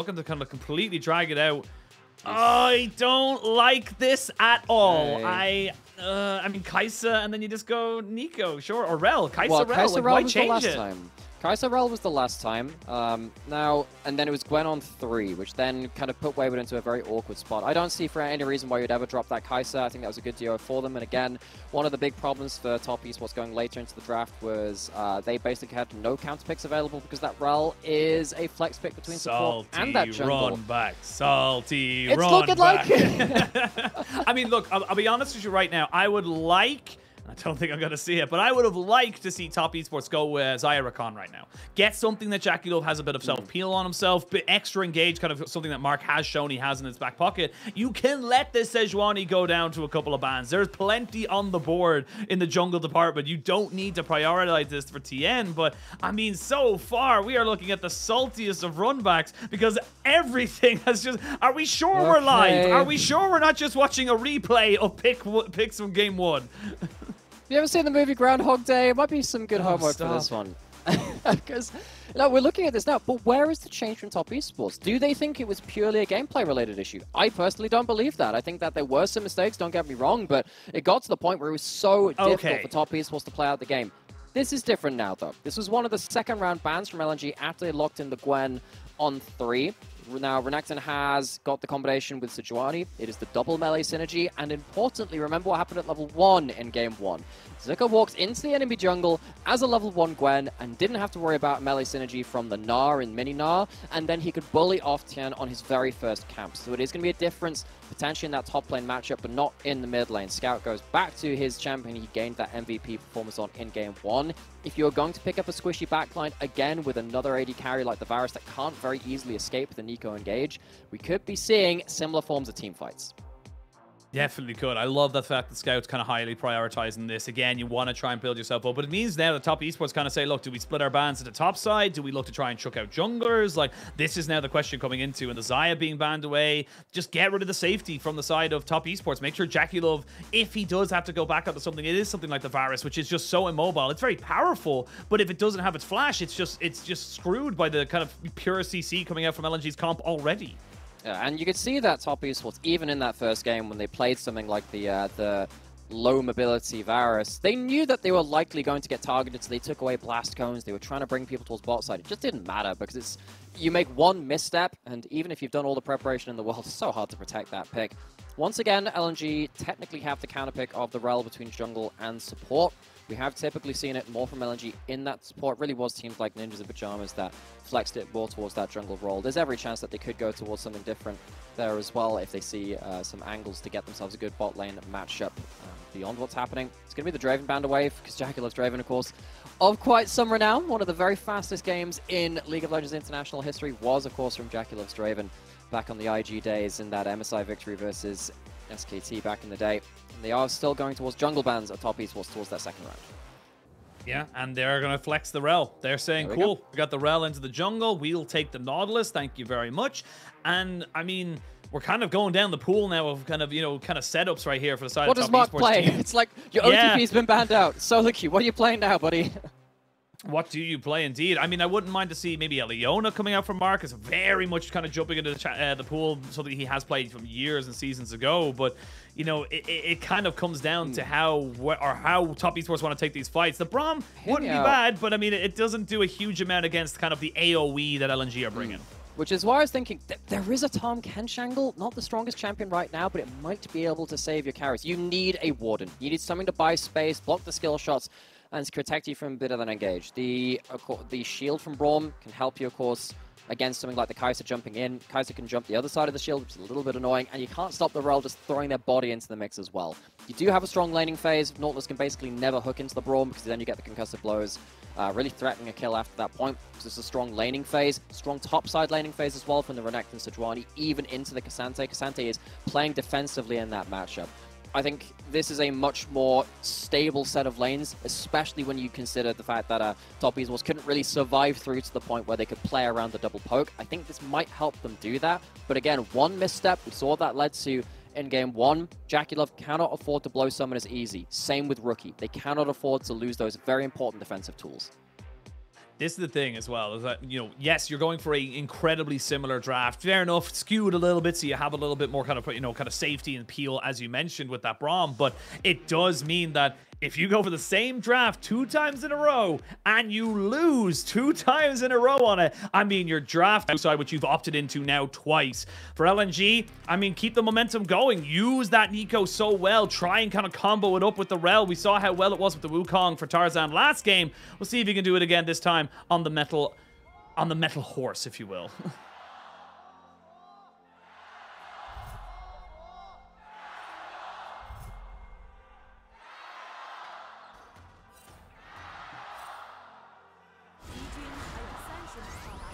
looking to kind of completely drag it out. I don't like this at all. Hey. I mean, Kaisa, and then you just go neeko, sure, or Rell. Kaisa, Rell, Kaisa like, Rell why was the change last it? time. Kaisa Rell was the last time. Now, and then it was Gwen on 3, which then kind of put Wayward into a very awkward spot. I don't see for any reason why you'd ever drop that Kaisa. I think that was a good duo for them. And again, one of the big problems for top esports going later into the draft was they basically had no counter picks available because that Rell is a flex pick between support and that jungle. Run back. Salty it's run looking back. like I mean, look, I'll be honest with you right now. I would like... I don't think I'm going to see it, but I would have liked to see top esports go with Xayah Rakan right now. Get something that JackeyLove has a bit of self-peel on himself, but extra engaged, kind of something that Mark has shown he has in his back pocket. You can let this Sejuani go down to a couple of bans. There's plenty on the board in the jungle department. You don't need to prioritize this for Tian, but I mean, so far, we are looking at the saltiest of runbacks because everything has just... Are we sure we're live? Are we sure we're not just watching a replay of picks from game 1? You ever seen the movie Groundhog Day? It might be some good homework for this one. Because we're looking at this now, but where is the change from top esports? Do they think it was purely a gameplay related issue? I personally don't believe that. I think that there were some mistakes, don't get me wrong, but it got to the point where it was so difficult for top esports to play out the game. This is different now, though. This was one of the second round bans from LNG after they locked in the Gwen on 3. Now, Renekton has got the combination with Sejuani. It is the double melee synergy, and importantly, remember what happened at level 1 in game 1. Zika walks into the enemy jungle as a level 1 Gwen and didn't have to worry about melee synergy from the Gnar and mini Gnar, and then he could bully off Tian on his very first camp. So it is going to be a difference potentially in that top lane matchup, but not in the mid lane. Scout goes back to his champion he gained that MVP performance on in game 1. If you're going to pick up a squishy backline again with another AD carry like the Varus that can't very easily escape the neeko engage, we could be seeing similar forms of team fights. Definitely could. I love the fact that Scout's kind of highly prioritizing this. Again, you want to try and build yourself up, but it means now the top esports kind of say, look, do we split our bans to the top side? Do we look to try and chuck out junglers? Like, this is now the question coming into, and the Xayah being banned away, just get rid of the safety from the side of top esports. Make sure JackeyLove, if he does have to go back up to something, it is something like the Varus, which is just so immobile. It's very powerful, but if it doesn't have its flash, it's just screwed by the kind of pure CC coming out from LNG's comp already. Yeah, and you could see that top esports, even in that first game when they played something like the low mobility Varus, they knew that they were likely going to get targeted, so they took away blast cones. They were trying to bring people towards bot side. It just didn't matter because you make one misstep, and even if you've done all the preparation in the world, it's so hard to protect that pick. Once again, LNG technically have the counter pick of the Rell between jungle and support. We have typically seen it more from LNG in that support. It really was teams like Ninjas in Pajamas that flexed it more towards that jungle role. There's every chance that they could go towards something different there as well if they see some angles to get themselves a good bot lane matchup beyond what's happening. It's going to be the Draven band away because JackeyLove's Draven, of course, of quite some renown. One of the very fastest games in League of Legends international history was, of course, from JackeyLove's Draven back on the IG days in that MSI victory versus SKT back in the day. And they are still going towards jungle bans at top esports towards that second round. Yeah, and they're going to flex the Rell. They're saying, cool, we got the Rell into the jungle. We'll take the Nautilus. Thank you very much. And, I mean, we're kind of going down the pool now of kind of, you know, kind of setups right here for the side of top esports. What does Mark play? It's like, your OTP's been banned out. Solo queue, what are you playing now, buddy? What do you play, indeed? I mean, I wouldn't mind to see maybe a Leona coming out from Mark. It's very much kind of jumping into the pool, something he has played from years and seasons ago. But, you know, it kind of comes down to how top esports want to take these fights. The Braum wouldn't be bad, but, I mean, it doesn't do a huge amount against kind of the AoE that LNG are bringing. Which is why I was thinking, there is a Tahm Kench angle, not the strongest champion right now, but it might be able to save your carries. You need a Warden. You need something to buy space, block the skill shots, and protect you from a bit of an engage. The shield from Braum can help you, of course, against something like the Kaisa jumping in. Kaisa can jump the other side of the shield, which is a little bit annoying, and you can't stop the Rell just throwing their body into the mix as well. You do have a strong laning phase. Nautilus can basically never hook into the Braum because then you get the concussive blows, really threatening a kill after that point. So it's a strong laning phase, strong topside laning phase as well from the Renekton Sejuani, even into the Ksante. Ksante is playing defensively in that matchup. I think this is a much more stable set of lanes, especially when you consider the fact that top esports couldn't really survive through to the point where they could play around the double poke. I think this might help them do that. But again, one misstep, we saw that led to in game 1. JackeyLove cannot afford to blow summoners easy. Same with Rookie. They cannot afford to lose those very important defensive tools. This is the thing as well, is that, you know, yes, you're going for a incredibly similar draft. Fair enough, skewed a little bit, so you have a little bit more kind of, you know, kind of safety and appeal, as you mentioned, with that Braum. But it does mean that if you go for the same draft 2 times in a row and you lose 2 times in a row on it, I mean, your draft outside, which you've opted into now twice. For LNG, I mean, keep the momentum going. Use that neeko so well. Try and kind of combo it up with the Rell. We saw how well it was with the Wukong for Tarzan last game. We'll see if you can do it again this time on the metal horse, if you will.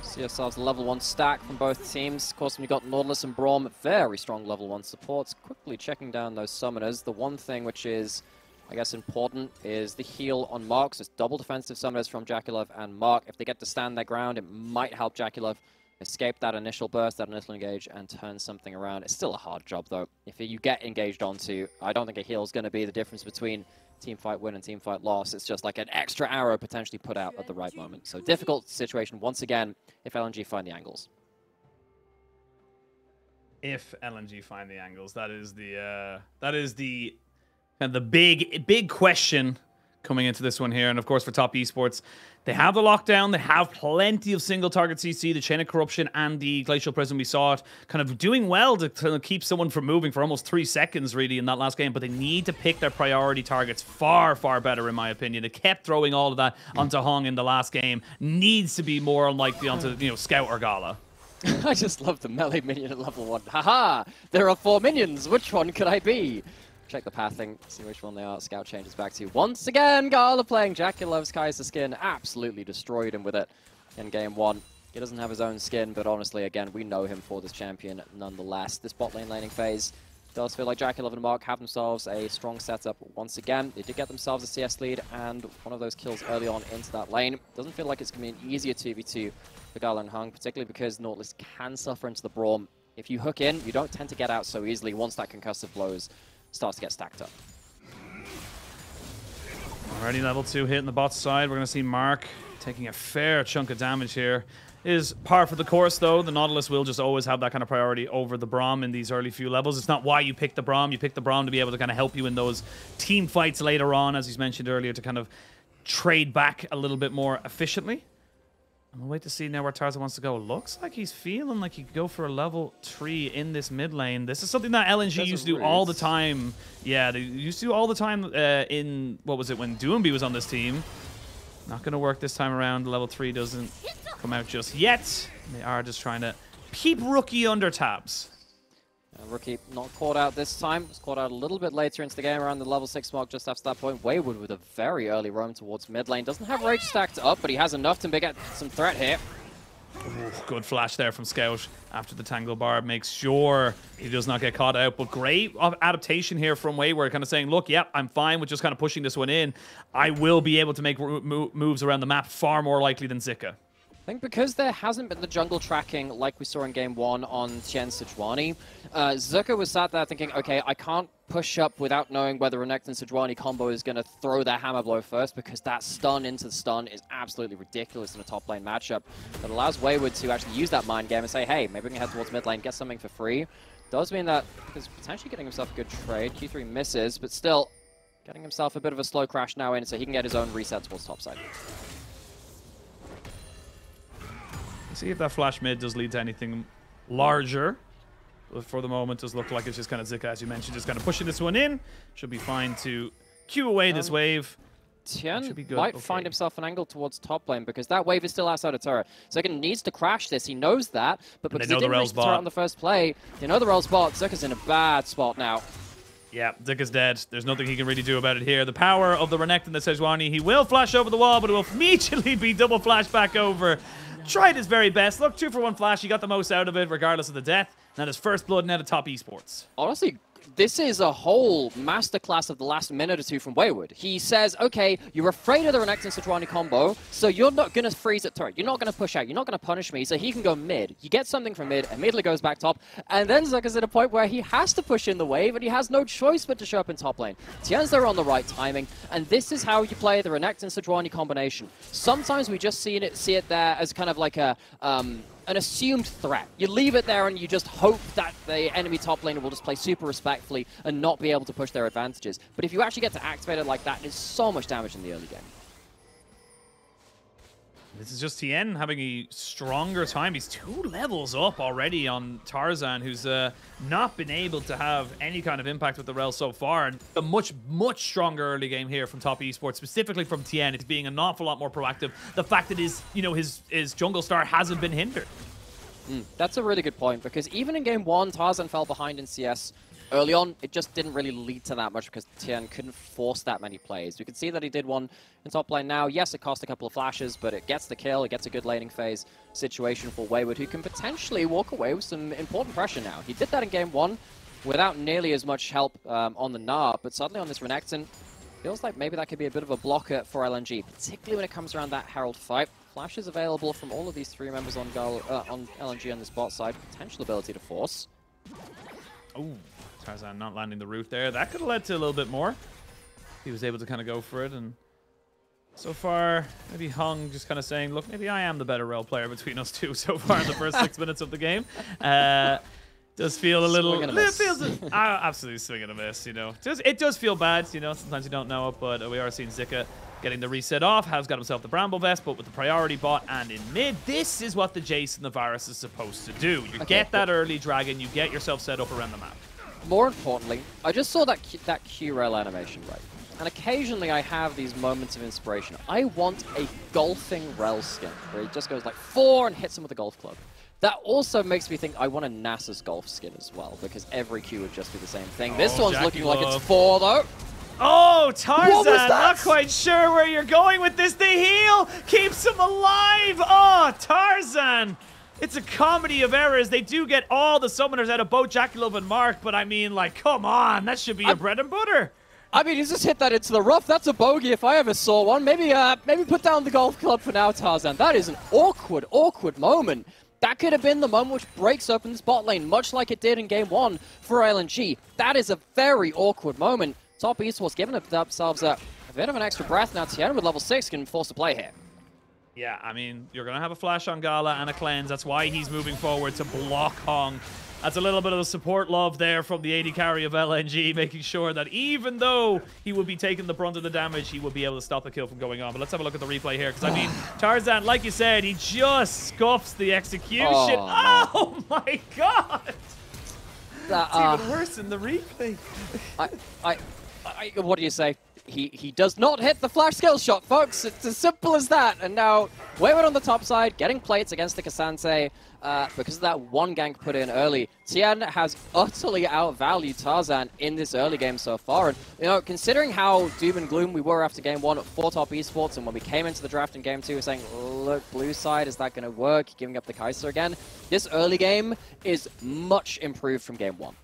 See ourselves a level 1 stack from both teams. Of course, we've got Nautilus and Braum, very strong level 1 supports. Quickly checking down those summoners. The one thing which is, I guess, important is the heal on Mark. So it's double defensive summoners from JackeyLove and Mark. If they get to stand their ground, it might help JackeyLove escape that initial burst, that initial engage, and turn something around. It's still a hard job, though. If you get engaged onto, I don't think a heal is going to be the difference between teamfight win and teamfight loss. It's just like an extra arrow potentially put out at the right moment. So difficult situation once again if LNG find the angles. If LNG find the angles, that is the kind of the big question coming into this one here. And of course, for Top Esports, they have the lockdown, they have plenty of single target CC, the Chain of Corruption and the Glacial Prism. We saw it kind of doing well to keep someone from moving for almost 3 seconds really in that last game, but they need to pick their priority targets far better, in my opinion. They kept throwing all of that onto Hong in the last game. Needs to be more unlikely onto, you know, Scout or Gala. I just love the melee minion at level 1. Haha! There are 4 minions! Which one could I be? Check the pathing, see which one they are. Scout changes back to once again Gala playing JackeyLove's Kaisa skin. Absolutely destroyed him with it in game 1. He doesn't have his own skin, but honestly, again, we know him for this champion nonetheless. This bot lane laning phase does feel like JackeyLove and Mark have themselves a strong setup once again. They did get themselves a CS lead and one of those kills early on into that lane. Doesn't feel like it's going to be an easier 2v2 for Gala and Hung, particularly because Nautilus can suffer into the Braum. If you hook in, you don't tend to get out so easily once that concussive blows starts to get stacked up. Already level 2 hit in the bot side. We're going to see Mark taking a fair chunk of damage here. Is par for the course, though. The Nautilus will just always have that kind of priority over the Braum in these early few levels. It's not why you pick the Braum. You pick the Braum to be able to kind of help you in those team fights later on, as he's mentioned earlier, to kind of trade back a little bit more efficiently. And we'll wait to see now where Tarzan wants to go. Looks like he's feeling like he could go for a level 3 in this mid lane. This is something that LNG used to do all the time. Yeah, they used to do all the time in, what was it, when Doomby was on this team. Not going to work this time around. Level 3 doesn't come out just yet. They are just trying to keep Rookie under tabs. Rookie not caught out this time. Was caught out a little bit later into the game around the level 6 mark just after that point. Wayward with a very early roam towards mid lane. Doesn't have Rage stacked up, but he has enough to get some threat here. Ooh, good flash there from Scout after the Tangle Barb. Makes sure he does not get caught out. But great adaptation here from Wayward, kind of saying, look, yep, I'm fine with just kind of pushing this one in. I will be able to make moves around the map far more likely than Zika. I think because there hasn't been the jungle tracking like we saw in game 1 on Tian Sejuani, Zika was sat there thinking, okay, I can't push up without knowing whether Renekton Sejuani combo is going to throw their hammer blow first, because that stun into the stun is absolutely ridiculous in a top lane matchup. That allows Wayward to actually use that mind game and say, hey, maybe we can head towards mid lane, get something for free. Does mean that he's potentially getting himself a good trade. Q3 misses, but still getting himself a bit of a slow crash now in so he can get his own reset towards topside. See if that flash mid does lead to anything larger. But for the moment, it does look like it's just kind of Zika, as you mentioned, just kind of pushing this one in. Should be fine to queue away this wave. Tian might find himself an angle towards top lane because that wave is still outside of turret. Zika needs to crash this. He knows that, but because he didn't reach the turret on the first play, they know the Rell's bot. Zika's in a bad spot now. Yeah, Zika's dead. There's nothing he can really do about it here. The power of the Renekton, the Sejuani, he will flash over the wall, but it will immediately be double flash back over. Tried his very best. Look, 2 for 1 flash. He got the most out of it, regardless of the death. Now his first blood now to Top Esports. Honestly, this is a whole masterclass of the last minute or two from Wayward. He says, okay, you're afraid of the Renekton Sejuani combo, so you're not going to freeze at turret. You're not going to push out. You're not going to punish me, so he can go mid. You get something from mid, immediately goes back top, and then Zika's at a point where he has to push in the wave, and he has no choice but to show up in top lane. Tian's there on the right timing, and this is how you play the Renekton Sejuani combination. Sometimes we just see it there as kind of like a an assumed threat. You leave it there and you just hope that the enemy top laner will just play super respectfully and not be able to push their advantages. But if you actually get to activate it like that, it's so much damage in the early game. This is just Tian having a stronger time. He's 2 levels up already on Tarzan, who's not been able to have any kind of impact with the Rell so far. And a much, much stronger early game here from Top Esports, specifically from Tian. It's being an awful lot more proactive. The fact that his jungle star hasn't been hindered. That's a really good point, because even in game 1, Tarzan fell behind in CS. Early on, it just didn't really lead to that much because Tian couldn't force that many plays. We can see that he did one in top lane now. Yes, it cost a couple of flashes, but it gets the kill. It gets a good laning phase situation for Wayward, who can potentially walk away with some important pressure now. He did that in game 1 without nearly as much help on the Gnar, but suddenly on this Renekton, feels like maybe that could be a bit of a blocker for LNG, particularly when it comes around that Herald fight. Flash is available from all of these 3 members on on LNG on the bot side. Potential ability to force. Ooh. Tarzan not landing the root there. That could have led to a little bit more. He was able to kind of go for it, and so far, maybe Hung just kind of saying, look, maybe I am the better Rell player between us two so far in the first 6 minutes of the game. Does feel a little... It feels absolutely swing and a miss, you know. It does feel bad, you know. Sometimes you don't know it, but we are seeing Zika getting the reset off. Has got himself the Bramble Vest, but with the priority bot and in mid, this is what the Jayce and the Varus is supposed to do. You get that early dragon, you get yourself set up around the map. More importantly, I just saw that Q-Rell animation, right? And occasionally I have these moments of inspiration. I want a golfing Rell skin, where he just goes like 4 and hits him with a golf club. That also makes me think I want a NASA's golf skin as well, because every Q would just be the same thing. This one's looking like it's 4, though. Oh, Tarzan, not quite sure where you're going with this. The heal keeps him alive. Oh, Tarzan. It's a comedy of errors. They do get all the summoners out of both JackeyLove and Mark, but I mean, like, come on. That should be your bread and butter. I mean, he's just hit that into the rough. That's a bogey if I ever saw one. Maybe put down the golf club for now, Tarzan. That is an awkward, awkward moment. That could have been the moment which breaks open this bot lane, much like it did in game 1 for LNG. That is a very awkward moment. Top Esports giving themselves a bit of an extra breath. Now Tian with level 6 can force a play here. Yeah, I mean, you're going to have a flash on Gala and a cleanse. That's why he's moving forward to block Hong. That's a little bit of the support love there from the AD carry of LNG, making sure that even though he would be taking the brunt of the damage, he would be able to stop the kill from going on. But let's have a look at the replay here, because, I mean, Tarzan, like you said, he just scuffs the execution. Oh my God! It's even worse in the replay. What do you say? He does not hit the flash skill shot, folks. It's as simple as that. And now Wayward on the top side, getting plates against the Ksante because of that one gank put in early. Tian has utterly outvalued Tarzan in this early game so far. And, you know, considering how doom and gloom we were after game 1 for Top Esports, and when we came into the draft in game 2, we're saying, look, blue side, is that going to work? Giving up the Kaisa again. This early game is much improved from game 1.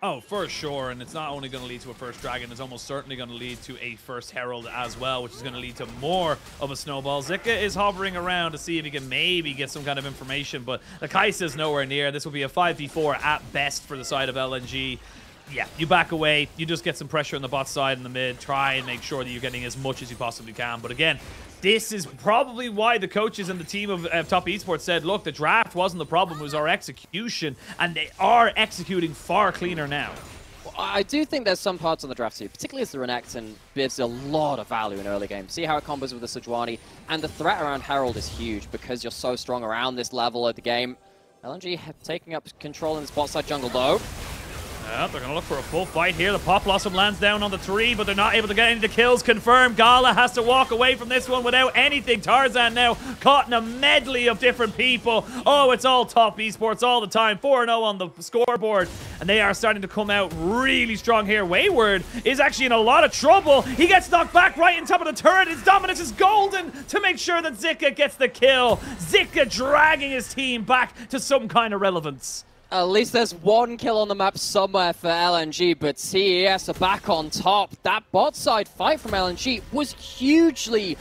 Oh, for sure, and it's not only going to lead to a first dragon, it's almost certainly going to lead to a first herald as well, which is going to lead to more of a snowball. Zika is hovering around to see if he can maybe get some kind of information, but the Kaisa is nowhere near. This will be a 5v4 at best for the side of LNG. Yeah, you back away, you just get some pressure on the bot side in the mid, try and make sure that you're getting as much as you possibly can. But again, this is probably why the coaches and the team of Top Esports said, look, the draft wasn't the problem, it was our execution, and they are executing far cleaner now. Well, I do think there's some parts on the draft too, particularly as the Renekton gives a lot of value in early game. See how it combos with the Sejuani, and the threat around Herald is huge because you're so strong around this level of the game. LNG taking up control in the spot side jungle though. Yeah, they're going to look for a full fight here. The Pop Blossom lands down on the tree, but they're not able to get any of the kills confirmed. Gala has to walk away from this one without anything. Tarzan now caught in a medley of different people. Oh, it's all Top Esports all the time. 4-0 on the scoreboard, and they are starting to come out really strong here. Wayward is actually in a lot of trouble. He gets knocked back right on top of the turret. His dominance is golden to make sure that Zika gets the kill. Zika dragging his team back to some kind of relevance. At least there's one kill on the map somewhere for LNG, but TES are back on top. That bot side fight from LNG was hugely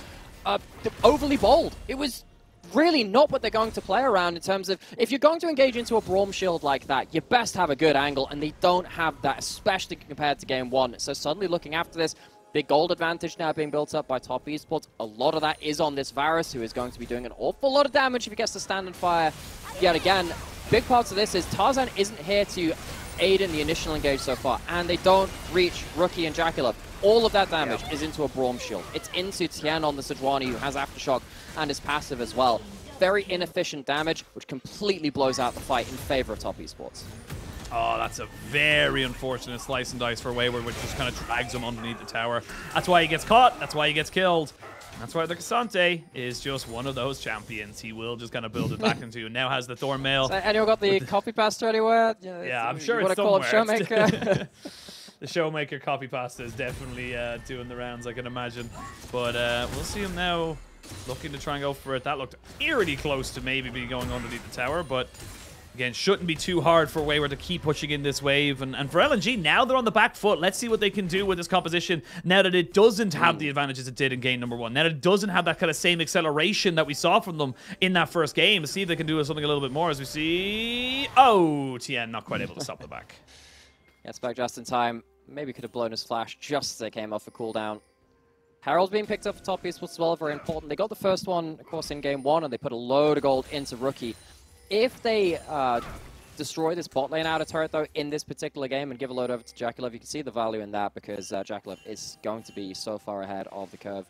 overly bold. It was really not what they're going to play around in terms of, if you're going to engage into a Braum shield like that, you best have a good angle, and they don't have that, especially compared to game one. So suddenly looking after this, big gold advantage now being built up by top esports. A lot of that is on this Varus, who is going to be doing an awful lot of damage if he gets to stand and fire yet again. Big parts of this is Tarzan isn't here to aid in the initial engage so far, and they don't reach Rookie and JackeyLove. All of that damage is into a Braum shield. It's into Tian on the Sejuani, who has Aftershock and is passive as well. Very inefficient damage, which completely blows out the fight in favor of top esports. Oh, that's a very unfortunate slice and dice for Wayward, which just kind of drags him underneath the tower. That's why he gets caught. That's why he gets killed. That's why the Ksante is just one of those champions. He will just kind of build it back into. Now has the Thornmail. So anyone got the copy pasta anywhere? Yeah, I'm sure it's somewhere. Showmaker. The Showmaker copy pasta is definitely doing the rounds, I can imagine. But we'll see him now looking to try and go for it. That looked eerily close to maybe be going underneath the tower, but again, shouldn't be too hard for Wayward to keep pushing in this wave. And for LNG, now they're on the back foot. Let's see what they can do with this composition now that it doesn't have the advantages it did in game number one. Now that it doesn't have that kind of same acceleration that we saw from them in that first game. See if they can do something a little bit more as we see... Oh, Tian not quite able to stop the back. Gets back just in time. Maybe could have blown his flash just as they came off a cooldown. Herald being picked up for top esports as well, very important. They got the first one, of course, in game one, and they put a load of gold into Rookie. If they destroy this bot lane outer turret, though, in this particular game and give a load over to JackeyLove, you can see the value in that because JackeyLove is going to be so far ahead of the curve.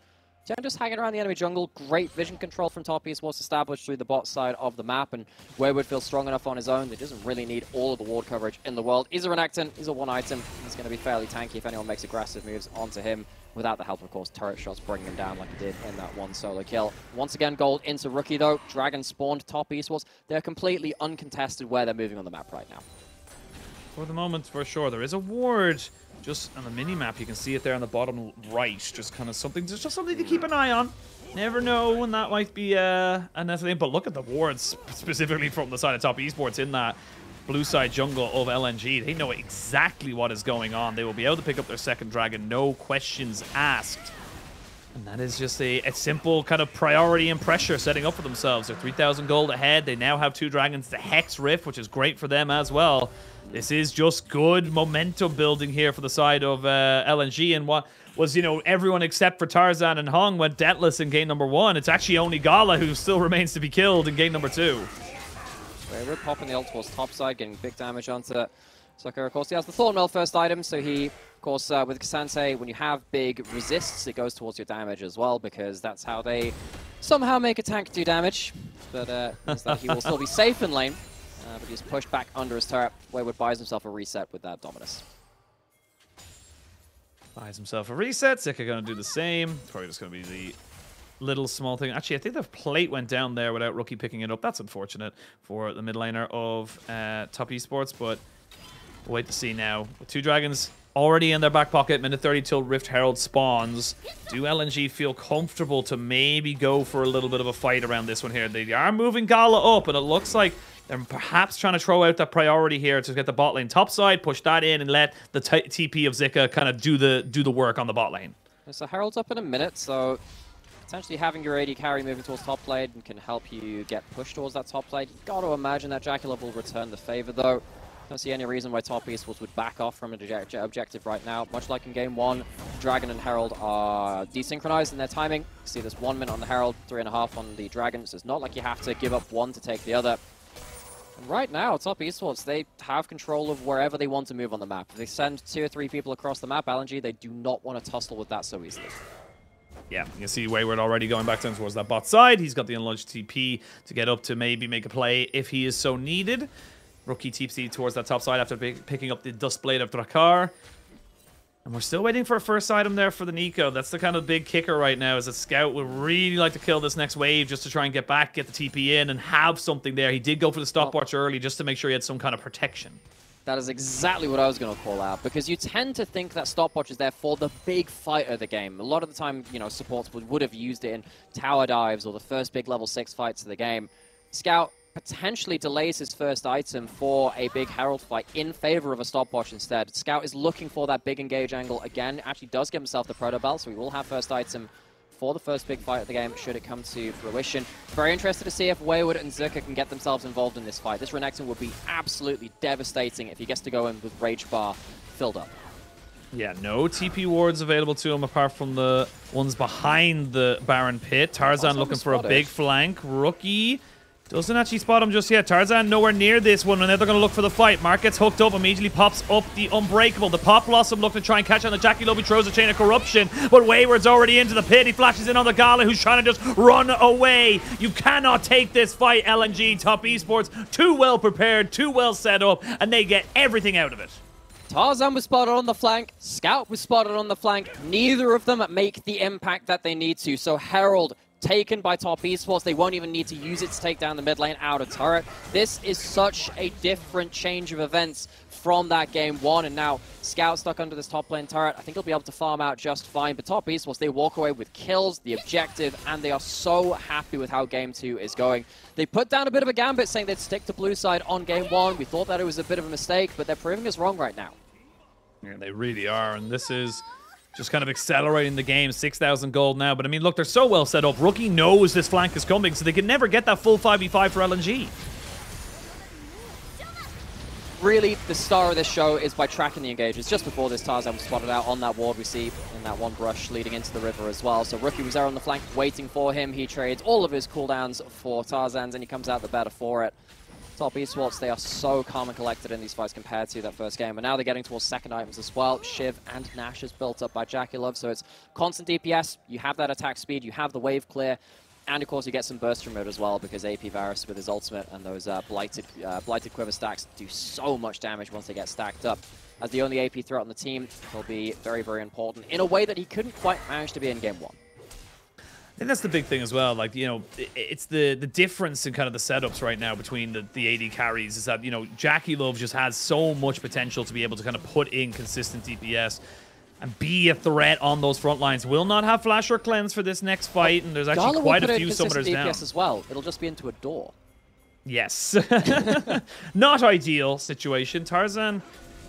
Tian just hanging around the enemy jungle. Great vision control from top esports established through the bot side of the map, and Wayward feels strong enough on his own. He doesn't really need all of the ward coverage in the world. He's a Renekton. He's a one item. He's going to be fairly tanky if anyone makes aggressive moves onto him. Without the help, of course, turret shots bringing him down like he did in that one solo kill. Once again, gold into Rookie, though. Dragon spawned top esports. They're completely uncontested where they're moving on the map right now. For the moment, for sure. There is a ward just on the mini-map. You can see it there on the bottom right. Just kind of something, just something to keep an eye on. Never know when that might be a necessary. But look at the wards, specifically from the side of top esports in that blue side jungle of LNG. They know exactly what is going on. They will be able to pick up their second dragon, no questions asked. And that is just a simple kind of priority and pressure setting up for themselves. They're 3,000 gold ahead. They now have two dragons, the Hex Rift, which is great for them as well. This is just good momentum building here for the side of LNG. And what was, you know, everyone except for Tarzan and Hong went dentless in game number one. It's actually only Gala who still remains to be killed in game number two. Wayward popping the ult towards top side, getting big damage onto Zika. Of course, he has the Thornmail first item, so he, of course, with Ksante, when you have big resists, it goes towards your damage as well, because that's how they somehow make a tank do damage. But means that he will still be safe in lane, but he's pushed back under his turret. Wayward buys himself a reset with that Dominus. Buys himself a reset. Zika going to do the same. It's probably just going to be the little small thing. Actually, I think the plate went down there without Rookie picking it up. That's unfortunate for the mid laner of top esports, but we'll wait to see now. With two dragons already in their back pocket, minute 30 till Rift Herald spawns. Do LNG feel comfortable to maybe go for a little bit of a fight around this one here? They are moving Gala up, and it looks like they're perhaps trying to throw out that priority here to get the bot lane top side, push that in, and let the TP of Zika kind of do the work on the bot lane. So Herald's up in a minute, so potentially having your AD carry moving towards top lane can help you get pushed towards that top lane. You've got to imagine that JackeyLove will return the favor, though. Don't see any reason why top esports would back off from an objective right now. Much like in game one, Dragon and Herald are desynchronized in their timing. You see this 1 minute on the Herald, 3.5 on the Dragon, so it's not like you have to give up one to take the other. And right now, top esports, they have control of wherever they want to move on the map. If they send 2 or 3 people across the map, LNG, they do not want to tussle with that so easily. Yeah, you can see Wayward already going back down towards that bot side. He's got the unlodged TP to get up to maybe make a play if he is so needed. Rookie TP towards that top side after picking up the Dust Blade of Drakkar. And we're still waiting for a first item there for the neeko. That's the kind of big kicker right now, is that Scout would really like to kill this next wave just to try and get back, get the TP in, and have something there. He did go for the stopwatch early just to make sure he had some kind of protection. That is exactly what I was going to call out, because you tend to think that stopwatch is there for the big fight of the game. A lot of the time, you know, supports would have used it in tower dives or the first big level 6 fights of the game. Scout potentially delays his first item for a big Herald fight in favor of a stopwatch instead. Scout is looking for that big engage angle again. Actually does give himself the Proto Bell, so he will have first item for the first big fight of the game, should it come to fruition. Very interested to see if Wayward and Zika can get themselves involved in this fight. This Renekton would be absolutely devastating if he gets to go in with Rage Bar filled up. Yeah, no TP wards available to him apart from the ones behind the Baron pit. Tarzan looking for a big flank. Rookie doesn't actually spot him just yet. Tarzan nowhere near this one, and now they're going to look for the fight. Mark gets hooked up, immediately pops up the Unbreakable. The Pop Blossom looking to try and catch on the JackeyLove. He throws a Chain of Corruption, but Wayward's already into the pit. He flashes in on the Gala, who's trying to just run away. You cannot take this fight, LNG. Top Esports, too well prepared, too well set up, and they get everything out of it. Tarzan was spotted on the flank. Scout was spotted on the flank. Neither of them make the impact that they need to. So Herald taken by Top Esports. They won't even need to use it to take down the mid lane out of turret. This is such a different change of events from that game one. And now Scout stuck under this top lane turret. I think he'll be able to farm out just fine. But Top Esports, they walk away with kills, the objective, and they are so happy with how game two is going. They put down a bit of a gambit saying they'd stick to blue side on game one. We thought that it was a bit of a mistake, but they're proving us wrong right now. Yeah, they really are, and this is just kind of accelerating the game. 6,000 gold now, but I mean, look, they're so well set up. Rookie knows this flank is coming, so they can never get that full 5v5 for LNG. Really, the star of this show is by tracking the engages. Just before this, Tarzan was spotted out on that ward we see in that one brush leading into the river as well. So Rookie was there on the flank waiting for him. He trades all of his cooldowns for Tarzan's, and he comes out the better for it. Top Esports, they are so calm and collected in these fights compared to that first game. And now they're getting towards second items as well. Shiv and Nash is built up by JackeyLove, so it's constant DPS. You have that attack speed, you have the wave clear, and of course you get some burst from it as well, because AP Varus with his ultimate and those blighted quiver stacks do so much damage once they get stacked up. As the only AP threat on the team, he'll be very, very important in a way that he couldn't quite manage to be in game one. I think that's the big thing as well. Like, you know, it's the difference in kind of the setups right now between the AD carries is that, you know, JackeyLove just has so much potential to be able to kind of put in consistent DPS and be a threat on those front lines. Will not have Flash or Cleanse for this next fight, and there's actually Gala quite will a put few in consistent summoners down. DPS as well. It'll just be into a door. Yes. Not ideal situation. Tarzan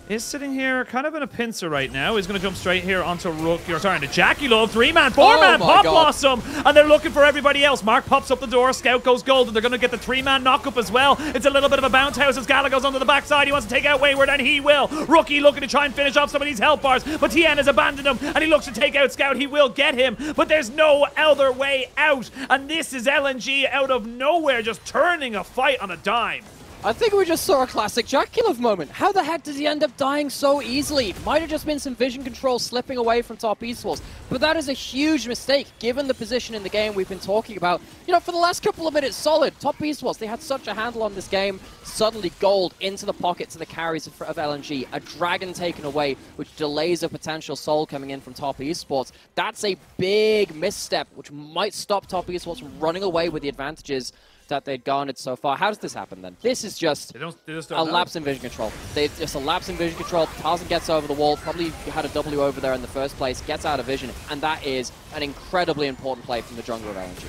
is sitting here kind of in a pincer right now. He's going to jump straight here onto Rookie, or sorry, into JackeyLove. 3-man, 4-man, Pop Blossom, and they're looking for everybody else. Mark pops up the door, Scout goes gold, and they're going to get the 3-man knock-up as well. It's a little bit of a bounce house as Gala goes onto the backside. He wants to take out Wayward, and he will. Rookie looking to try and finish off some of these health bars, but Tian has abandoned him, and he looks to take out Scout. He will get him, but there's no other way out, and this is LNG out of nowhere, just turning a fight on a dime. I think we just saw a classic JackeyLove moment. How the heck did he end up dying so easily? Might have just been some vision control slipping away from Top Esports, but that is a huge mistake given the position in the game we've been talking about. You know, for the last couple of minutes, solid. Top Esports, they had such a handle on this game. Suddenly gold into the pocket to the carries of LNG. A dragon taken away, which delays a potential soul coming in from Top Esports. That's a big misstep, which might stop Top Esports from running away with the advantages that they'd garnered so far. How does this happen then? This is just a lapse in vision control. They've just a lapse in vision control. Tarzan gets over the wall, probably had a W over there in the first place, gets out of vision, and that is an incredibly important play from the jungler of LNG.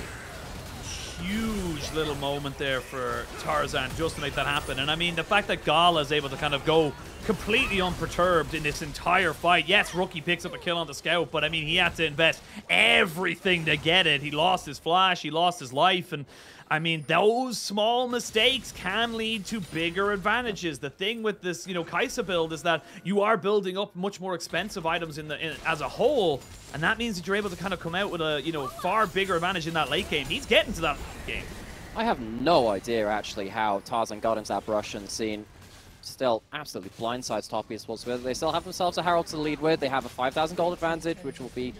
Huge little moment there for Tarzan just to make that happen. And I mean, the fact that Gala is able to kind of go completely unperturbed in this entire fight. Yes, Rookie picks up a kill on the Scout, but I mean, he had to invest everything to get it. He lost his flash, he lost his life, and I mean, those small mistakes can lead to bigger advantages. The thing with this, you know, Kaisa build is that you are building up much more expensive items as a whole, and that means that you're able to kind of come out with a, you know, far bigger advantage in that late game. He's getting to that game. I have no idea, actually, how Tarzan got into that brush and scene. Still absolutely blindsides Top Esports. They still have themselves a Herald to lead with. They have a 5,000 gold advantage, which will be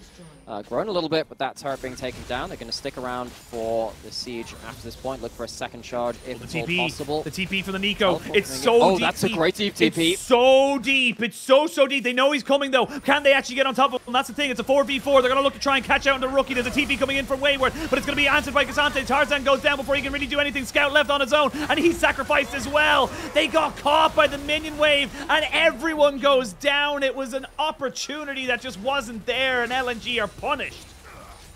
grown a little bit with that turret being taken down. They're going to stick around for the siege after this point. Look for a second charge if it's all possible. The TP for the neeko. It's so deep. Oh, that's a great deep TP. It's so deep. It's so deep. They know he's coming, though. Can they actually get on top of him? That's the thing. It's a 4v4. They're going to look to try and catch out into Rookie. There's a TP coming in from Wayward, but it's going to be answered by Ksante. Tarzan goes down before he can really do anything. Scout left on his own, and he's sacrificed as well. They got caught by the minion wave, and everyone goes down. It was an opportunity that just wasn't there, and LNG are punished.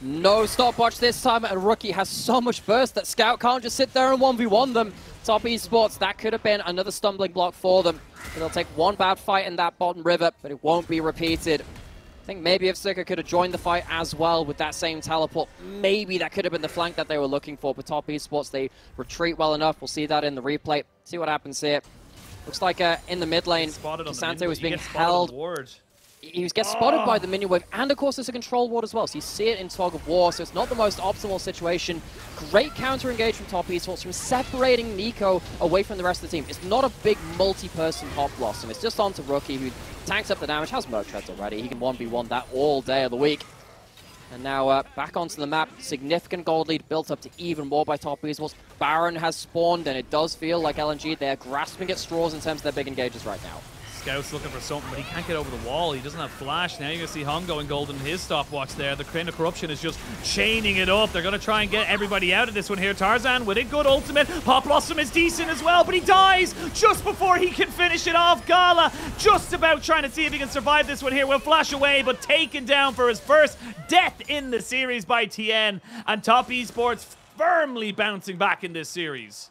No stopwatch this time, and Rookie has so much burst that Scout can't just sit there and 1v1 them. Top Esports, that could have been another stumbling block for them. They'll take one bad fight in that bottom river, but it won't be repeated. I think maybe if Zika could have joined the fight as well with that same teleport, maybe that could have been the flank that they were looking for. But Top Esports, they retreat well enough. We'll see that in the replay. See what happens here. Looks like in the mid lane, Ksante was being held. He gets spotted by the minion wave, and of course there's a control ward as well, so you see it in Tog of War, so it's not the most optimal situation. Great counter engage from Top Esports, from separating neeko away from the rest of the team. It's not a big multi-person Hop Blossom, it's just onto Rookie, who tanks up the damage, has Merc Treads already, he can 1v1 that all day of the week. And now back onto the map, significant gold lead built up to even more by Top Esports. Baron has spawned, and it does feel like LNG, they're grasping at straws in terms of their big engages right now. Scout's looking for something, but he can't get over the wall. He doesn't have flash. Now you're going to see Hung going golden in his stopwatch there. The Crane of Corruption is just chaining it up. They're going to try and get everybody out of this one here. Tarzan with a good ultimate. Pop Blossom is decent as well, but he dies just before he can finish it off. Gala just about trying to see if he can survive this one here. Will flash away, but taken down for his first death in the series by Tian. And Top Esports firmly bouncing back in this series.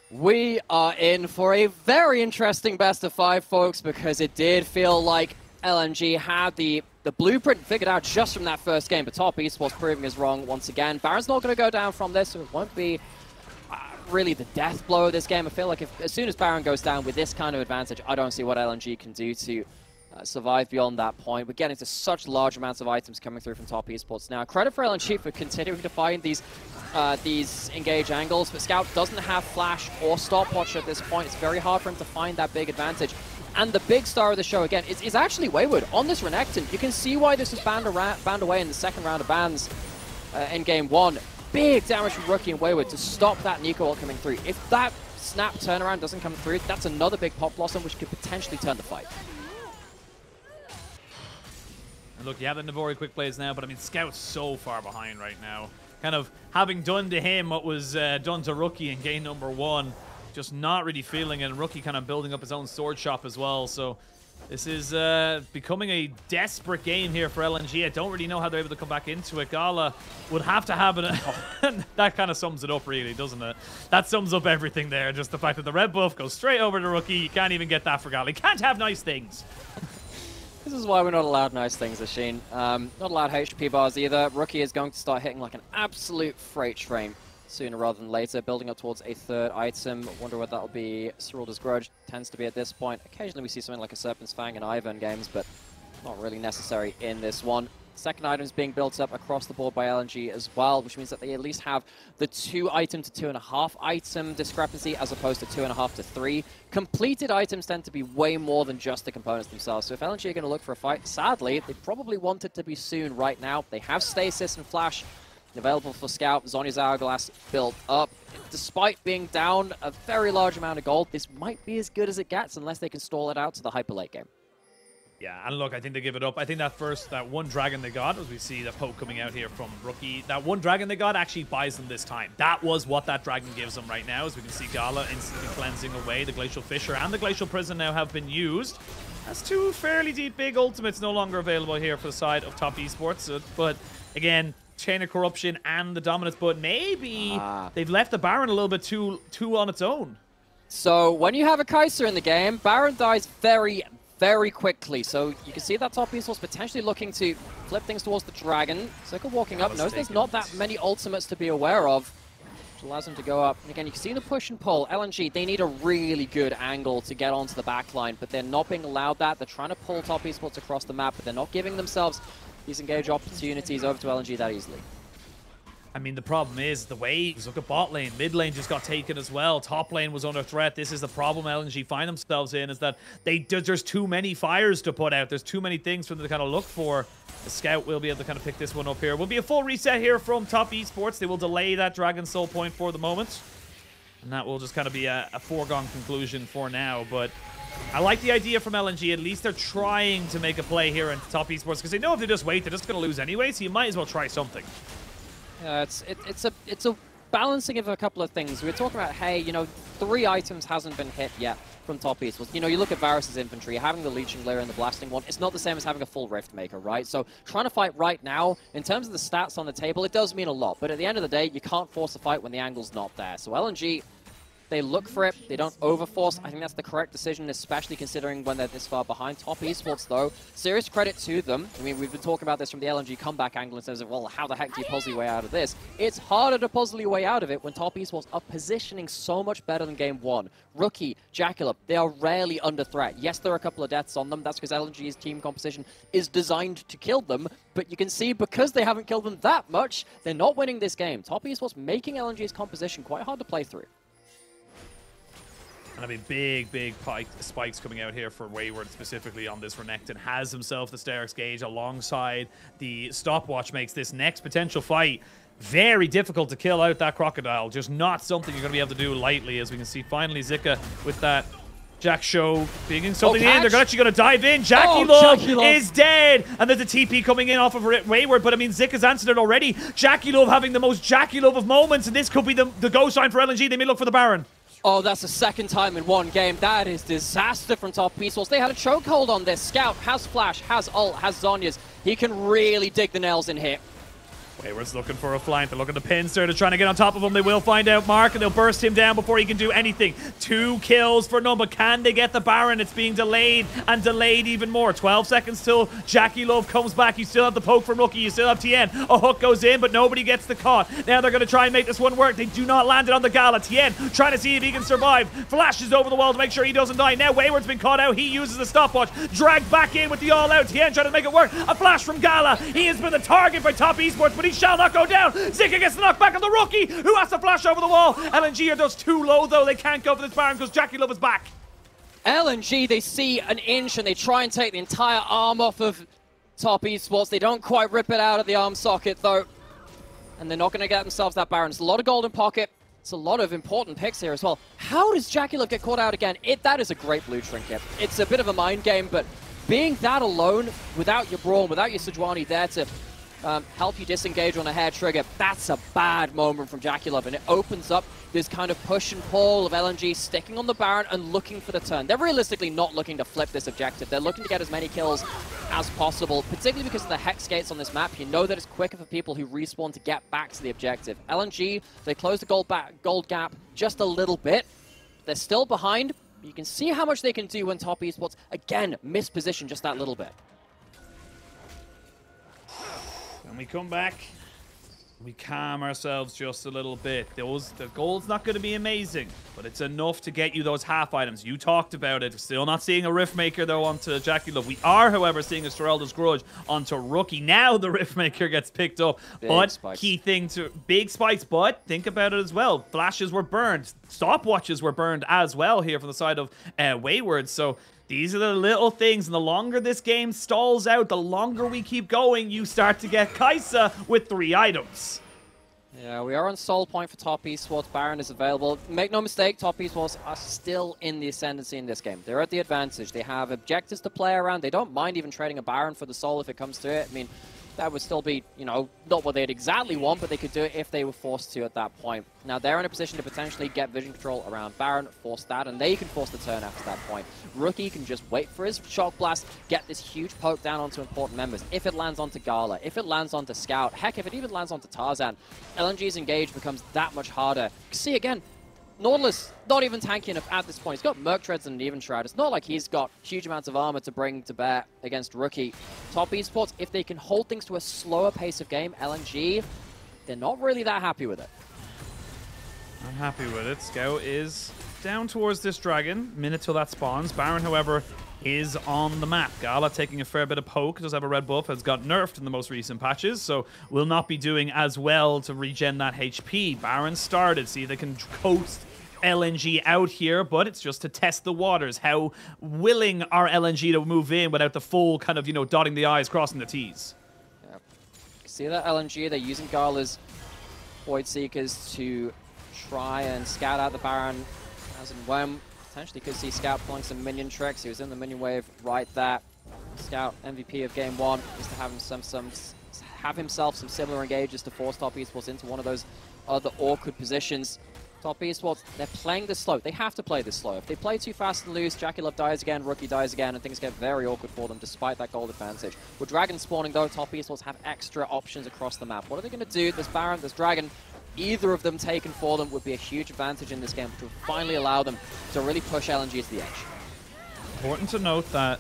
We are in for a very interesting best of 5, folks, because it did feel like LNG had the blueprint figured out just from that first game, but Top Esports proving us wrong once again. Baron's not going to go down from this, so it won't be really the death blow of this game. I feel like as soon as Baron goes down with this kind of advantage, I don't see what LNG can do to survive beyond that point. We're getting to such large amounts of items coming through from Top Esports now. Credit for LNG for continuing to find these engage angles, but Scout doesn't have flash or stopwatch at this point. It's very hard for him to find that big advantage. And the big star of the show, again, is actually Wayward on this Renekton. You can see why this was banned away in the second round of bans in Game 1. Big damage from Rookie and Wayward to stop that neeko ult coming through. If that snap turnaround doesn't come through, that's another big Pop Blossom, which could potentially turn the fight. And look, you have the Navori quick plays now, but I mean, Scout's so far behind right now. Kind of having done to him what was done to Rookie in game number 1. Just not really feeling it. And Rookie kind of building up his own sword shop as well. So this is becoming a desperate game here for LNG. I don't really know how they're able to come back into it. Gala would have to have it. That kind of sums it up, really, doesn't it? That sums up everything there. Just the fact that the red buff goes straight over to Rookie. You can't even get that for Gala. You can't have nice things. This is why we're not allowed nice things, Oisin. Not allowed HP bars either. Rookie is going to start hitting like an absolute freight train sooner rather than later, building up towards a third item. Wonder what that'll be. Cerulda's Grudge tends to be at this point. Occasionally we see something like a Serpent's Fang and Ivern games, but not really necessary in this one. Second item is being built up across the board by LNG as well, which means that they at least have the 2 item to 2.5 item discrepancy as opposed to 2.5 to 3. Completed items tend to be way more than just the components themselves. So if LNG are going to look for a fight, sadly, they probably want it to be soon right now. They have Stasis and Flash available for Scout. Zhonya's Hourglass built up. Despite being down a very large amount of gold, this might be as good as it gets unless they can stall it out to the hyper late game. Yeah, and look, I think they give it up. I think that one dragon they got, as we see the poke coming out here from Rookie, that one dragon they got actually buys them this time. That was what that dragon gives them right now, as we can see Gala instantly cleansing away. The Glacial Fissure and the Glacial Prison now have been used. That's 2 fairly deep big ultimates no longer available here for the side of Top Esports. But again, Chain of Corruption and the Dominance, but maybe they've left the Baron a little bit too on its own. So when you have a Kaisa in the game, Baron dies very quickly, so you can see that Top Esports potentially looking to flip things towards the dragon. Zika walking up, knows there's not that many ultimates to be aware of, which allows him to go up. And again, you can see the push and pull. LNG, they need a really good angle to get onto the back line, but they're not being allowed that. They're trying to pull Top Esports across the map, but they're not giving themselves these engage opportunities over to LNG that easily. I mean, the problem is the waves. Look at bot lane. Mid lane just got taken as well. Top lane was under threat. This is the problem LNG find themselves in, is that there's too many fires to put out. There's too many things for them to kind of look for. The Scout will be able to kind of pick this one up here. Will be a full reset here from Top Esports. They will delay that Dragon Soul point for the moment. And that will just kind of be a foregone conclusion for now. But I like the idea from LNG. At least they're trying to make a play here in Top Esports, because they know if they just wait, they're just going to lose anyway. So you might as well try something. It's a balancing of a couple of things. We were talking about, hey, you know, 3 items hasn't been hit yet from Top Esports. You know, you look at Varus' infantry, having the Leeching Layer and the Blasting one, it's not the same as having a full Rift Maker, right? So trying to fight right now, in terms of the stats on the table, it does mean a lot. But at the end of the day, you can't force a fight when the angle's not there. So LNG, They look for it. They don't overforce. I think that's the correct decision, especially considering when they're this far behind. Top Esports, though, serious credit to them. I mean, we've been talking about this from the LNG comeback angle in terms of, well, how the heck do you puzzle your way out of this? It's harder to puzzle your way out of it when Top Esports are positioning so much better than game one. Rookie, JackeyLove, they are rarely under threat. Yes, there are a couple of deaths on them. That's because LNG's team composition is designed to kill them. But you can see, because they haven't killed them that much, they're not winning this game. Top Esports making LNG's composition quite hard to play through. And I mean, big spikes coming out here for Wayward, specifically on this Renekton. Has himself the Sterak's Gauge alongside the stopwatch, makes this next potential fight very difficult to kill out that Crocodile. Just not something you're going to be able to do lightly, as we can see finally Zika with that Jack Show being something in. They're actually going to dive in. JackeyLove is dead. And there's a TP coming in off of Wayward. But I mean, Zika's answered it already. JackeyLove having the most JackeyLove of moments. And this could be the go sign for LNG. They may look for the Baron. Oh, that's the second time in one game. That is disaster from Top Esports. They had a chokehold on this. Scout has Flash, has ult, has Zhonya's. He can really dig the nails in here. Wayward's looking for a flank. They're looking to pincer. They're trying to get on top of him. They will find out Mark, and they'll burst him down before he can do anything. 2 kills for none, but can they get the Baron? It's being delayed and delayed even more. 12 seconds till JackeyLove comes back. You still have the poke from Rookie. You still have Tian. A hook goes in, but nobody gets the caught. Now they're going to try and make this one work. They do not land it on the Gala. Tian trying to see if he can survive. Flashes over the wall to make sure he doesn't die. Now Wayward's been caught out. He uses the stopwatch. Dragged back in with the all-out. Tian trying to make it work. A flash from Gala. He has been the target by Top Esports, but he shall not go down. Zika gets the knockback on the Rookie, who has to flash over the wall. LNG are just too low, though. They can't go for this Baron because JackeyLove is back. LNG, they see an inch and they try and take the entire arm off of Top Esports. They don't quite rip it out of the arm socket, though. And they're not going to get themselves that Baron. It's a lot of golden pocket. It's a lot of important picks here as well. How does JackeyLove get caught out again? That is a great blue trinket. It's a bit of a mind game, but being that alone, without your Braum, without your Sejuani there to help you disengage on a hair trigger, that's a bad moment from JackeyLove, and it opens up this kind of push and pull of LNG sticking on the Baron and looking for the turn. They're realistically not looking to flip this objective. They're looking to get as many kills as possible, particularly because of the hex gates on this map. You know that it's quicker for people who respawn to get back to the objective. LNG, they close the gold gap just a little bit. They're still behind. You can see how much they can do when Top Esports, again, misposition just that little bit. When we come back, we calm ourselves just a little bit. The gold's not going to be amazing, but it's enough to get you those half items. You talked about it. We're still not seeing a Riftmaker, though, onto JackeyLove. We are, however, seeing a Sorelda's Grudge onto Rookie. Now the Riftmaker gets picked up. Big spikes, but think about it as well. Flashes were burned. Stopwatches were burned as well here from the side of Wayward. So these are the little things, and the longer this game stalls out, the longer we keep going, you start to get Kaisa with 3 items. Yeah, we are on soul point for Top Esports. Baron is available. Make no mistake, Top Esports are still in the ascendancy in this game. They're at the advantage. They have objectives to play around. They don't mind even trading a Baron for the soul if it comes to it. I mean, that would still be, you know, not what they'd exactly want, but they could do it if they were forced to at that point. Now, they're in a position to potentially get vision control around Baron, force that, and they can force the turn after that point. Rookie can just wait for his shock blast, get this huge poke down onto important members. If it lands onto Gala, if it lands onto Scout, heck, if it even lands onto Tarzan, LNG's engage becomes that much harder. See, again, Nautilus, not even tanky enough at this point. He's got Merc Treads and an Even Shroud. It's not like he's got huge amounts of armor to bring to bear against Rookie. Top Esports, if they can hold things to a slower pace of game, LNG, they're not really that happy with it. I'm happy with it. Scout is down towards this dragon. Minute till that spawns. Baron, however, is on the map. Gala taking a fair bit of poke. Does have a red buff. Has got nerfed in the most recent patches, so will not be doing as well to regen that HP. Baron started. See if they can coast LNG out here, but it's just to test the waters. How willing are LNG to move in without the full kind of, you know, dotting the I's, crossing the T's? Yeah. See that LNG? They're using Gala's Void Seekers to try and scout out the Baron as and when. Potentially could see Scout pulling some minion tricks. He was in the minion wave right there. Scout, MVP of game 1, is to have himself some similar engages to force Top Esports into one of those other awkward positions. Top Esports, they're playing this slow. They have to play this slow. If they play too fast and loose, JackeyLove dies again, Rookie dies again, and things get very awkward for them despite that gold advantage. With Dragon spawning though, Top Esports have extra options across the map. What are they going to do? There's Baron, there's Dragon. either of them taken for them would be a huge advantage in this game, which would finally allow them to really push LNG to the edge. Important to note that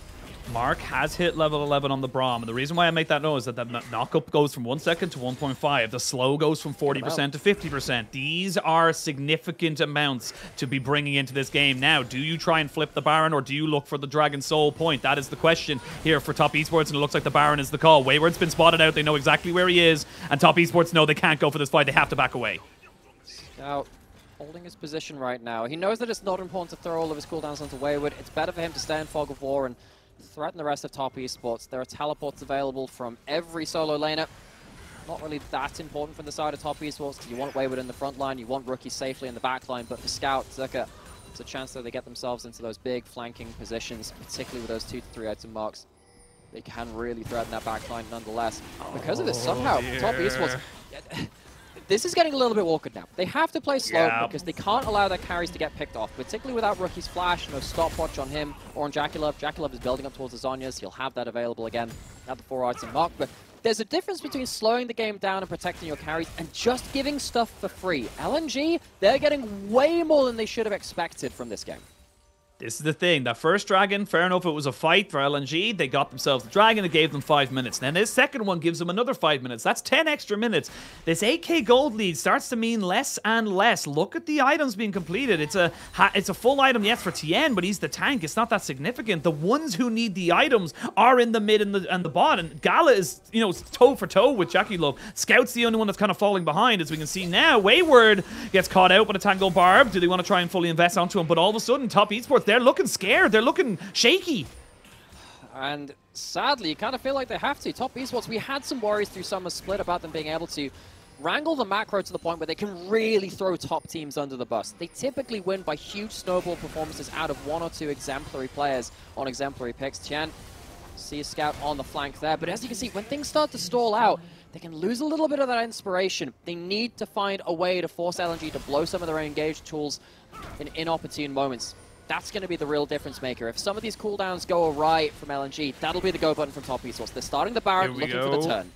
Mark has hit level 11 on the Braum, and the reason why I make that note is that the knockup goes from 1 second to 1.5. The slow goes from 40% to 50%. These are significant amounts to be bringing into this game. Now, do you try and flip the Baron, or do you look for the Dragon Soul point? That is the question here for Top Esports, and it looks like the Baron is the call. Wayward's been spotted out. They know exactly where he is, and Top Esports know they can't go for this fight. They have to back away. Now, holding his position right now. He knows that it's not important to throw all of his cooldowns onto Wayward. It's better for him to stay in Fog of War and threaten the rest of Top Esports. There are teleports available from every solo laner. Not really that important from the side of Top Esports, because you want Wayward in the front line, you want Rookie safely in the back line, but for Scout, Zika, it's a chance that they get themselves into those big flanking positions, particularly with those 2 to 3 item marks. They can really threaten that back line nonetheless. Because of this, somehow, Top Esports... This is getting a little bit awkward now. They have to play slow because they can't allow their carries to get picked off, particularly without Rookie's flash, no stopwatch on him or on JackeyLove. JackeyLove is building up towards the Zhonya's. He'll have that available again at the 4 item mark. But there's a difference between slowing the game down and protecting your carries and just giving stuff for free. LNG, they're getting way more than they should have expected from this game. This is the thing. That first dragon, fair enough, it was a fight for LNG. They got themselves the dragon. It gave them 5 minutes. Then this second one gives them another 5 minutes. That's 10 extra minutes. This 8k gold lead starts to mean less and less. Look at the items being completed. It's a full item, yes, for Tian, but he's the tank. It's not that significant. The ones who need the items are in the mid and the bot. And Gala is, you know, toe for toe with JackeyLove. Scout's the only one that's kind of falling behind, as we can see now. Wayward gets caught out with a Tango Barb. Do they want to try and fully invest onto him? But all of a sudden, Top Esports, they're looking scared. They're looking shaky. And sadly, you kind of feel like they have to. Top Esports, we had some worries through Summer Split about them being able to wrangle the macro to the point where they can really throw top teams under the bus. They typically win by huge snowball performances out of 1 or 2 exemplary players on exemplary picks. Tian, see a scout on the flank there. But as you can see, when things start to stall out, they can lose a little bit of that inspiration. They need to find a way to force LNG to blow some of their engaged tools in inopportune moments. That's going to be the real difference maker. If some of these cooldowns go awry from LNG, that'll be the go button from Top Esports. They're starting the Baron, looking for the turn.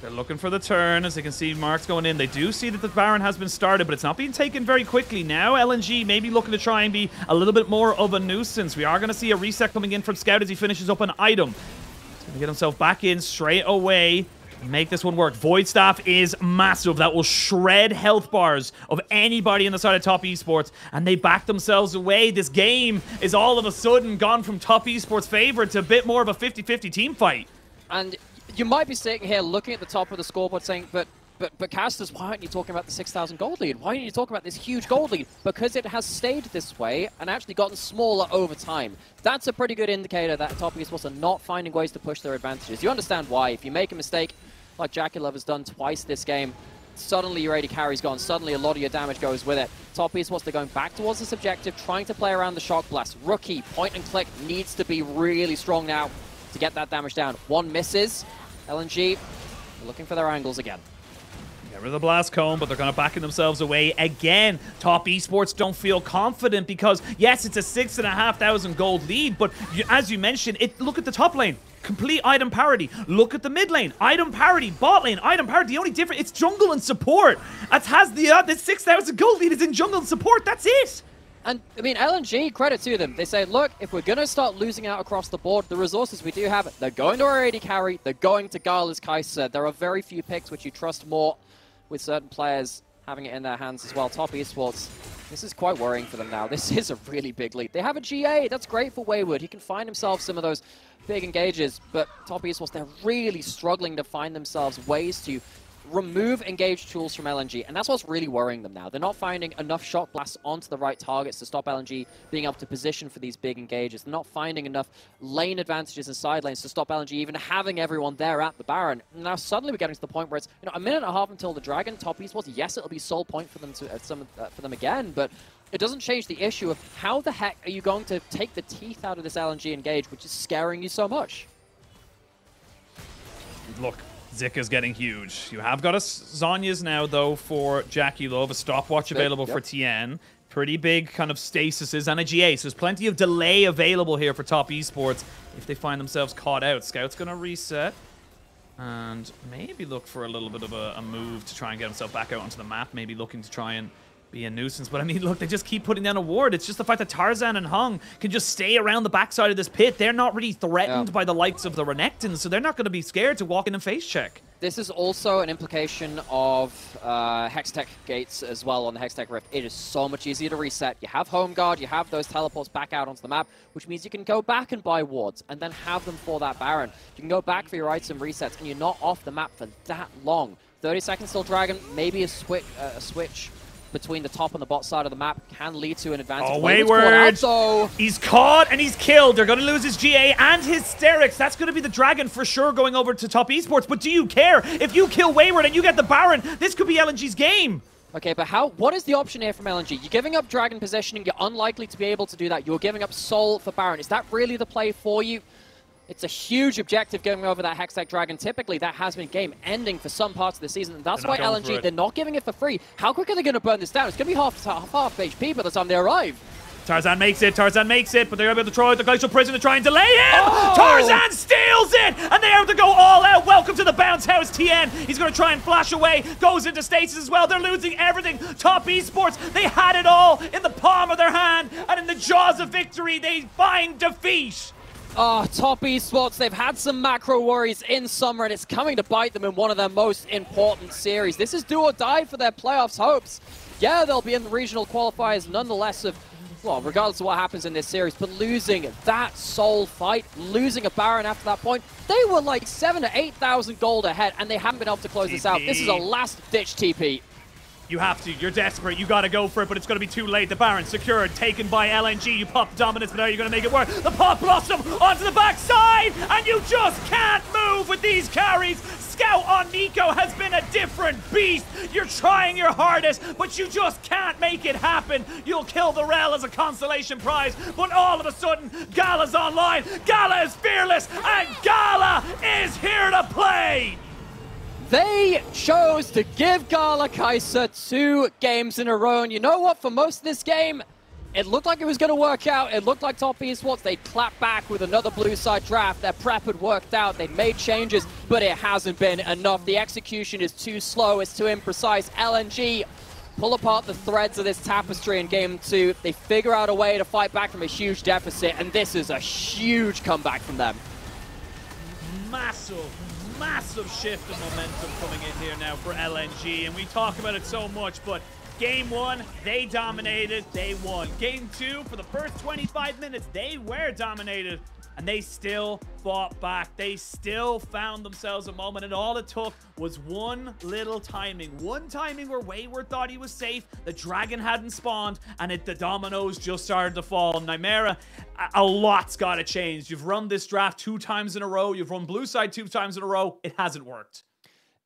They're looking for the turn. As you can see, Mark's going in. They do see that the Baron has been started, but it's not being taken very quickly. Now LNG maybe looking to try and be a little bit more of a nuisance. We are going to see a reset coming in from Scout as he finishes up an item. He's going to get himself back in straight away. Make this one work. Void Staff is massive. That will shred health bars of anybody on the side of Top Esports, and they back themselves away. This game is all of a sudden gone from Top Esports' favor to a bit more of a 50-50 team fight. And you might be sitting here looking at the top of the scoreboard saying, but Casters, why aren't you talking about the 6,000 gold lead? Why aren't you talking about this huge gold lead? Because it has stayed this way and actually gotten smaller over time. That's a pretty good indicator that Top Esports are not finding ways to push their advantages. You understand why. If you make a mistake, like JackeyLove has done twice this game, suddenly your AD carry's gone. Suddenly a lot of your damage goes with it. Top Esports, they're going back towards this objective, trying to play around the Shock Blast. Rookie, point and click, needs to be really strong now to get that damage down. One misses. LNG, looking for their angles again. Get rid of the Blast Cone, but they're kind of backing themselves away again. Top Esports don't feel confident because, yes, it's a 6,500 gold lead, but as you mentioned, look at the top lane. Complete item parity. Look at the mid lane. Item parity. Bot lane. Item parity. The only difference, it's jungle and support. It has the 6,000 gold lead is in jungle and support. That's it. And, I mean, LNG, credit to them. They say, look, if we're going to start losing out across the board, the resources we do have, they're going to our AD carry, they're going to Gala's Kaisa. There are very few picks which you trust more with certain players having it in their hands as well. Top Esports, this is quite worrying for them now. This is a really big lead. They have a GA. That's great for Wayward. He can find himself some of those big engages, but Top Esports, they're really struggling to find themselves ways to remove engaged tools from LNG, and that's what's really worrying them now. They're not finding enough shot blasts onto the right targets to stop LNG being able to position for these big engages. They're not finding enough lane advantages and side lanes to stop LNG even having everyone there at the Baron. Now suddenly we're getting to the point where it's, you know, a minute and a half until the Dragon. Top Esports, yes, it'll be soul point for them to for them again, but it doesn't change the issue of how the heck are you going to take the teeth out of this LNG engage, which is scaring you so much. Look, Zika's getting huge. You have got a Zhonya's now, though, for JackeyLove. A stopwatch available for Tian. Pretty big kind of stasises and a GA. So there's plenty of delay available here for Top Esports if they find themselves caught out. Scout's going to reset. And maybe look for a little bit of a move to try and get himself back out onto the map. Maybe looking to try and be a nuisance. But I mean, look, they just keep putting down a ward. It's just the fact that Tarzan and Hung can just stay around the backside of this pit. They're not really threatened by the likes of the Renekton, so they're not going to be scared to walk in and face check. This is also an implication of Hextech gates as well on the Hextech Rift. It is so much easier to reset. You have Home Guard, you have those teleports back out onto the map, which means you can go back and buy wards and then have them for that Baron. You can go back for your item resets and you're not off the map for that long. 30 seconds till Dragon, maybe a switch between the top and the bot side of the map can lead to an advantage. Oh, Wayward! So he's caught and he's killed. They're going to lose his GA and his Sterix. That's going to be the Dragon for sure going over to top esports. But do you care? If you kill Wayward and you get the Baron, this could be LNG's game. Okay, but what is the option here from LNG? You're giving up Dragon positioning. You're unlikely to be able to do that. You're giving up Soul for Baron. Is that really the play for you? It's a huge objective going over that Hextech Dragon. Typically, that has been game-ending for some parts of the season. And that's why LNG, they're not giving it for free. How quick are they going to burn this down? It's going to be half HP by the time they arrive. Tarzan makes it, but they're able to throw out the Glacial Prison to try and delay him! Oh! Tarzan steals it! And they have to go all out. Welcome to the bounce house, Tian. He's going to try and flash away, goes into stasis as well. They're losing everything. Top esports, they had it all in the palm of their hand, and in the jaws of victory, they find defeat. Oh, top esports, they've had some macro worries in summer, and it's coming to bite them in one of their most important series. This is do or die for their playoffs hopes. Yeah, they'll be in the regional qualifiers nonetheless well, regardless of what happens in this series, but losing that Soul fight, losing a Baron after that point, they were like 7,000 to 8,000 gold ahead, and they haven't been able to close this out. This is a last-ditch TP. You have to. You're desperate. You got to go for it, but it's going to be too late. The Baron secured, taken by LNG. You pop dominance, but are you going to make it work? The Pop Blossom onto the backside, and you just can't move with these carries. Scout on neeko has been a different beast. You're trying your hardest, but you just can't make it happen. You'll kill the Rell as a consolation prize, but all of a sudden, Gala's online. Gala is fearless, and Gala is here to play. They chose to give Gala Kaisa 2 games in a row, and you know what? For most of this game, it looked like it was going to work out. It looked like top esports, they'd clap back with another blue side draft. Their prep had worked out. They'd made changes, but it hasn't been enough. The execution is too slow. It's too imprecise. LNG pull apart the threads of this tapestry in game 2. They figure out a way to fight back from a huge deficit, and this is a huge comeback from them. Massive shift in momentum coming in here now for LNG, and we talk about it so much, but game 1, they dominated, they won. Game 2, for the first 25 minutes, they were dominated, and they still fought back. They still found themselves a moment, and all it took was one little timing. One timing where Wayward thought he was safe, the Dragon hadn't spawned, and the dominoes just started to fall. Nymeara, a lot's got to change. You've run this draft 2 times in a row. You've run blue side 2 times in a row. It hasn't worked.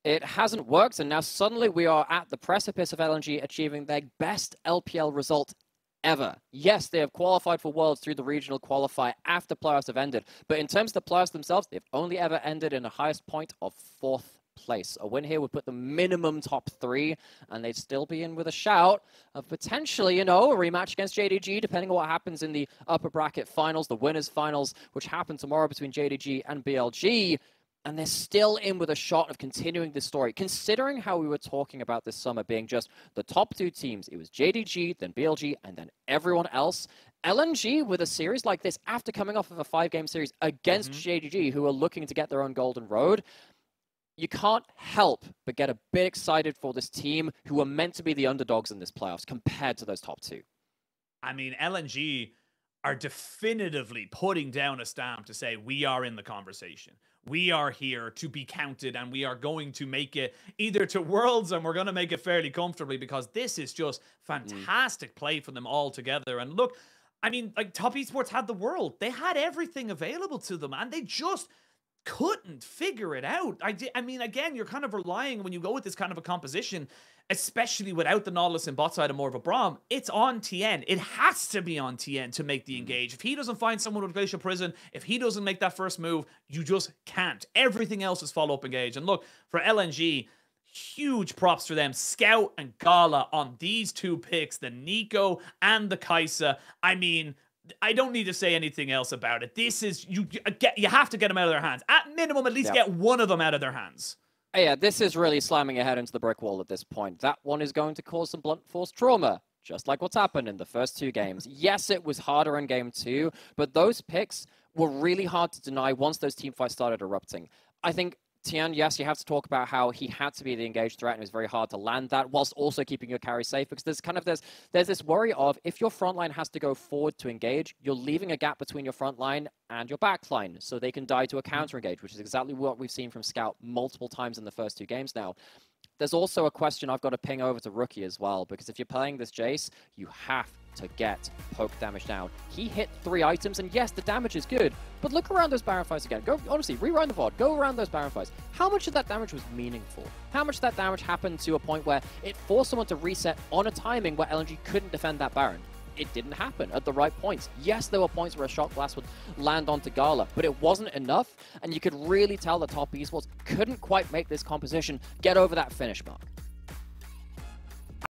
It hasn't worked, and now suddenly we are at the precipice of LNG achieving their best LPL result ever. Yes, they have qualified for Worlds through the regional qualifier after playoffs have ended, but in terms of the playoffs themselves, they've only ever ended in a highest point of 4th place. A win here would put them minimum top 3, and they'd still be in with a shout of potentially, you know, a rematch against JDG, depending on what happens in the upper bracket finals, the winners finals, which happen tomorrow between JDG and BLG. And they're still in with a shot of continuing this story. Considering how we were talking about this summer being just the top 2 teams, it was JDG, then BLG, and then everyone else. LNG with a series like this, after coming off of a 5-game series against JDG, who are looking to get their own golden road, you can't help but get a bit excited for this team who are meant to be the underdogs in this playoffs compared to those top 2. I mean, LNG are definitively putting down a stamp to say we are in the conversation. We are here to be counted, and we are going to make it either to Worlds, and we're going to make it fairly comfortably, because this is just fantastic play for them all together. And look, I mean, like, top esports had the world. They had everything available to them, and they just couldn't figure it out. I mean, again, you're kind of relying, when you go with this kind of a composition, especially without the Nautilus and bot side and more of a Braum, it's on Tian. It has to be on Tian to make the engage. If he doesn't find someone with Glacial Prison, if he doesn't make that first move, you just can't. Everything else is follow-up engage. And look, for LNG, huge props for them. Scout and Gala on these 2 picks, the neeko and the Kaisa. I mean, I don't need to say anything else about it. This is, you have to get them out of their hands. At minimum, at least get one of them out of their hands. Yeah, this is really slamming your head into the brick wall at this point. That one is going to cause some blunt force trauma, just like what's happened in the first 2 games. Yes, it was harder in game 2, but those picks were really hard to deny once those team fights started erupting. I think Tian, yes, you have to talk about how he had to be the engaged threat, and it was very hard to land that, whilst also keeping your carry safe, because there's this worry of, if your front line has to go forward to engage, you're leaving a gap between your front line and your back line, so they can die to a counter engage, which is exactly what we've seen from Scout multiple times in the first 2 games now. There's also a question I've got to ping over to Rookie as well, because if you're playing this Jayce, you have to get poke damage down. He hit 3 items, and yes, the damage is good, but look around those Baron fights again. Go, honestly, rewind the VOD, go around those Baron fights. How much of that damage was meaningful? How much of that damage happened to a point where it forced someone to reset on a timing where LNG couldn't defend that Baron? It didn't happen at the right points. Yes, there were points where a shot blast would land onto Gala, but it wasn't enough, and you could really tell that Top Esports couldn't quite make this composition get over that finish mark.